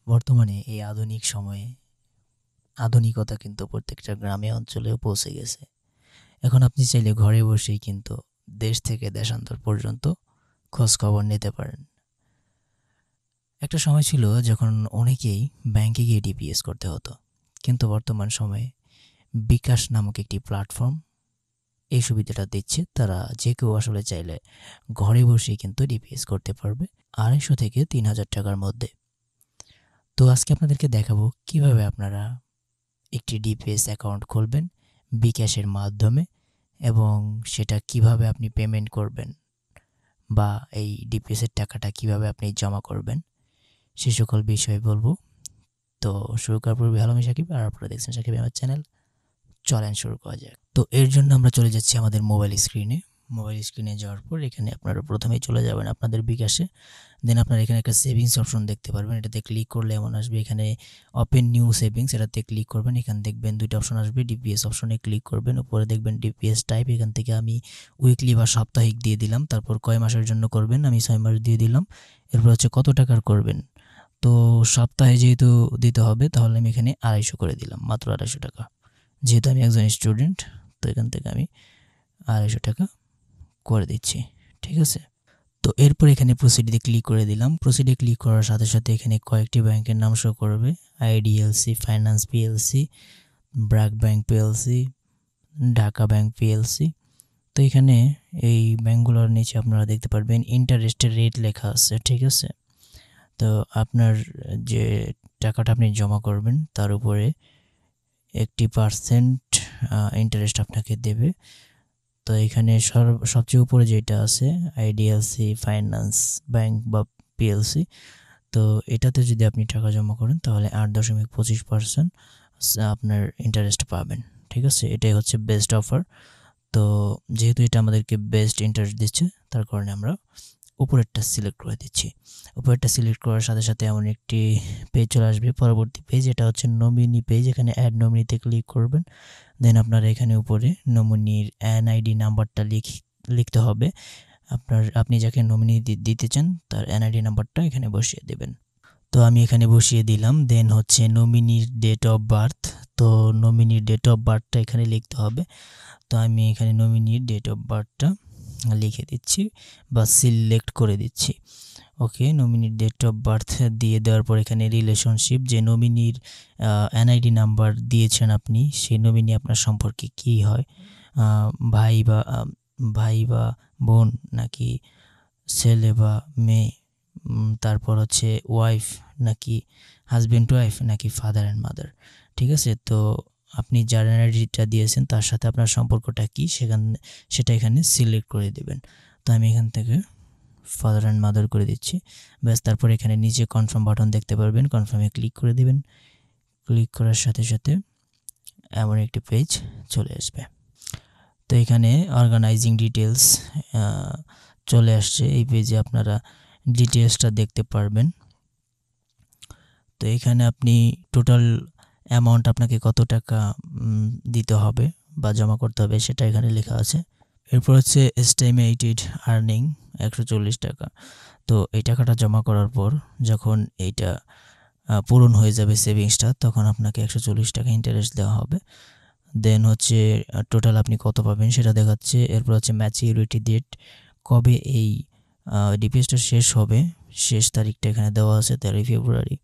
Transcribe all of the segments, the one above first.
বর্তমানে এই আধুনিক সময়ে আধুনিকতা কিন্তু প্রত্যেকটা গ্রামে অঞ্চলেও পৌঁছে গেছে। এখন আপনি চাইলে ঘরে বসেই কিন্তু দেশ থেকে দেশান্তর পর্যন্ত খোঁজ খবর নিতে পারেন। একটা সময় ছিল যখন অনেকেই ব্যাংকে গিয়ে ডিপিএস করতে হতো, কিন্তু বর্তমান সময়ে বিকাশ নামক একটি প্ল্যাটফর্ম এই সুবিধাটা দিচ্ছে। তারা যে কেউ আসলে চাইলে ঘরে বসেই কিন্তু ডিপিএস করতে পারবে 250 থেকে 3000 টাকার মধ্যে। তো আজকে আপনাদেরকে দেখাবো কিভাবে আপনারা একটি ডিপিএস অ্যাকাউন্ট খুলবেন বিকাশের মাধ্যমে এবং সেটা কিভাবে আপনি পেমেন্ট করবেন বা এই ডিপিএসের টাকাটা কিভাবে আপনি জমা করবেন সে সকল বিষয়ে বলবো। তো শুরু করার পূর্বে ভালো আমি সাকিব, আর আপনারা দেখছেন সাকিব আমার চ্যানেল। চলেন শুরু করা যাক। তো এর জন্য আমরা চলে যাচ্ছি আমাদের মোবাইল স্ক্রিনে যাওয়ার পর এখানে আপনারা প্রথমেই চলে যাবেন আপনাদের বিকাশে। দেন আপনারা এখানে একটা সেভিংস অপশন দেখতে পারবেন, এটাতে ক্লিক করলে এমন আসবে এখানে ওপেন নিউ সেভিংস, এটাতে ক্লিক করবেন। এখানে দেখবেন দুইটা অপশন আসবে, ডিপিএস অপশনে ক্লিক করবেন, উপরে দেখবেন ডিপিএস টাইপ, এখান থেকে আমি উইকলি বা সাপ্তাহিক দিয়ে দিলাম। তারপর কয় মাসের জন্য করবেন, আমি 6 মাস দিয়ে দিলাম। এরপর হচ্ছে কত টাকার করবেন, তো সপ্তাহে যেহেতু দিতে হবে তাহলে আমি এখানে 250 করে দিলাম, মাত্র 250 টাকা। যেহেতু আমি একজন স্টুডেন্ট তো এখান থেকে আমি 250 টাকা করে দিচ্ছি, ঠিক আছে। তো এরপর এখানে প্রসিডে ক্লিক করে দিলাম। প্রসিডে ক্লিক করার সাথে সাথে এখানে কয়েকটি ব্যাংকের নাম শো করবে, IDLC finance PLC, BRAC bank PLC, Dhaka bank PLC. তো এখানে এই ব্যাংকগুলোর নিচে আপনারা দেখতে পারবেন ইন্টারেস্টের রেট লেখা আছে, ঠিক আছে। তো আপনার যে টাকাটা আপনি জমা করবেন তার উপরে 1% ইন্টারেস্ট আপনাকে দেবে। তো এখানে সবচেয়ে উপরে যেটা আছে আইডিএলসি ফাইন্যান্স ব্যাংক বা পিএলসি, তো এটাতে যদি আপনি টাকা জমা করেন তাহলে 8.25% আপনার ইন্টারেস্ট পাবেন, ঠিক আছে। এটাই হচ্ছে বেস্ট অফার। তো যেহেতু এটা আমাদেরকে বেস্ট ইন্টারেস্ট দিচ্ছে তার কারণে আমরা উপরেরটা সিলেক্ট করে দিচ্ছি। উপরেরটা সিলেক্ট করার সাথে সাথে এমন একটি পেজ চলে আসবে, পরবর্তী পেজ, এটা হচ্ছে নমিনি পেজ। এখানে অ্যাড নমিনিতে ক্লিক করবেন। দেন আপনারা এখানে উপরে নমিনির এনআইডি নাম্বারটা লিখতে হবে। আপনি যাকে নমিনি দিতে চান তার এনআইডি নাম্বারটা এখানে বসিয়ে দেবেন। তো আমি এখানে বসিয়ে দিলাম। দেন হচ্ছে নমিনির ডেট অফ বার্থ, তো নমিনির ডেট অফ বার্থটা এখানে লিখতে হবে। তো আমি এখানে নমিনির ডেট অফ বার্থটা লিখে দিচ্ছি বা সিলেক্ট করে দিচ্ছি। ওকে, নমিনির ডেট অফ বার্থ দিয়ে দেওয়ার পর এখানে রিলেশনশিপ, যে নমিনির এনআইডি নাম্বার দিয়েছেন আপনি সেই নমিনি আপনার সম্পর্কে কী হয়, ভাই বা বোন নাকি ছেলে বা মেয়ে, তারপর হচ্ছে ওয়াইফ নাকি হাজব্যান্ড ওয়াইফ নাকি ফাদার অ্যান্ড মাদার, ঠিক আছে। তো আপনি যার এনআইডিটা দিয়েছেন তার সাথে আপনার সম্পর্কটা কী সেটা এখানে সিলেক্ট করে দেবেন। তো আমি এখান থেকে ফাদার অ্যান্ড মাদার করে দিচ্ছি, ব্যাস। তারপর এখানে নিচে কনফার্ম বাটন দেখতে পারবেন, কনফার্মে ক্লিক করে দেবেন। ক্লিক করার সাথে সাথে এমন একটি পেজ চলে আসবে। তো এখানে অর্গানাইজিং ডিটেলস চলে আসছে, এই পেজে আপনারা ডিটেলসটা দেখতে পারবেন। তো এখানে আপনি টোটাল অ্যামাউন্ট আপনাকে কত টাকা দিতে হবে বা জমা করতে হবে সেটা এখানে লেখা আছে। এরপর হচ্ছে এস্টিমেটেড আর্নিং 140 টাকা। তো এই টাকাটা জমা করার পর যখন এইটা পূরণ হয়ে যাবে সেভিংসটা, তখন আপনাকে 140 টাকা ইন্টারেস্ট দেওয়া হবে। দেন হচ্ছে টোটাল আপনি কত পাবেন সেটা দেখাচ্ছে। এরপর হচ্ছে ম্যাচিউরিটি ডেট, কবে এই ডিপিএসটা শেষ হবে শেষ তারিখটা এখানে দেওয়া আছে, 13 ফেব্রুয়ারি।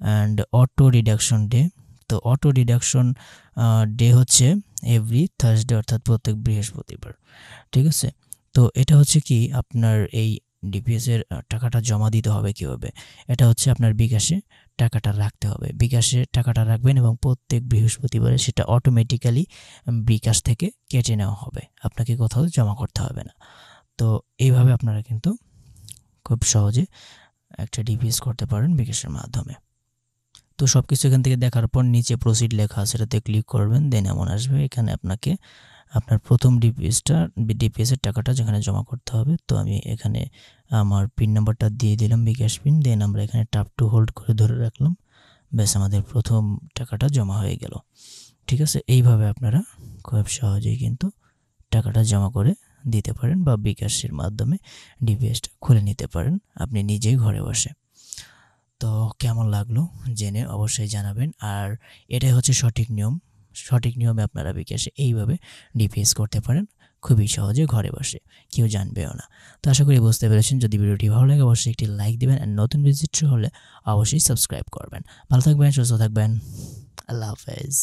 অ্যান্ড অটো ডিডাকশন ডে, তো অটো ডিডাকশন ডে হচ্ছে এভরি থার্সডে, অর্থাৎ প্রত্যেক বৃহস্পতিবার, ঠিক আছে। তো এটা হচ্ছে কি আপনার এই ডিপিএসের টাকাটা জমা দিতে হবে কীভাবে, এটা হচ্ছে আপনার বিকাশে টাকাটা রাখতে হবে। বিকাশে টাকাটা রাখবেন এবং প্রত্যেক বৃহস্পতিবারে সেটা অটোমেটিক্যালি বিকাশ থেকে কেটে নেওয়া হবে, আপনাকে কোথাও জমা করতে হবে না। তো এইভাবে আপনারা কিন্তু খুব সহজে একটা ডিপিএস করতে পারেন বিকাশের মাধ্যমে। তো সব কিছু এখান থেকে দেখার পর নিচে প্রসিড লেখা আছে, সেটাতে ক্লিক করবেন। দেন এমন আসবে, এখানে আপনাকে আপনার প্রথম ডিপিএসের টাকাটা যেখানে জমা করতে হবে। তো আমি এখানে আমার পিন নাম্বারটা দিয়ে দিলাম, বিকাশ পিন। দেন আমরা এখানে ট্যাপ টু হোল্ড করে ধরে রাখলাম, ব্যাস আমাদের প্রথম টাকাটা জমা হয়ে গেল, ঠিক আছে। এইভাবে আপনারা খুব সহজেই কিন্তু টাকাটা জমা করে দিতে পারেন বা বিকাশের মাধ্যমে ডিপিএসটা খুলে নিতে পারেন আপনি নিজেই ঘরে বসে। তো কেমন লাগলো জেনে অবশ্যই জানাবেন। আর এটাই হচ্ছে সঠিক নিয়ম। সঠিক নিয়মে আপনারা বিকাশে এইভাবে ডিপিএস করতে পারেন খুবই সহজে ঘরে বসে, কেউ জানবেও না। তো আশা করি বুঝতে পেরেছেন। যদি ভিডিওটি ভালো লাগে অবশ্যই একটি লাইক দিবেন, আর নতুন ভিজিটর হলে অবশ্যই সাবস্ক্রাইব করবেন। ভালো থাকবেন, সুস্থ থাকবেন। আল্লাহ হাফেজ।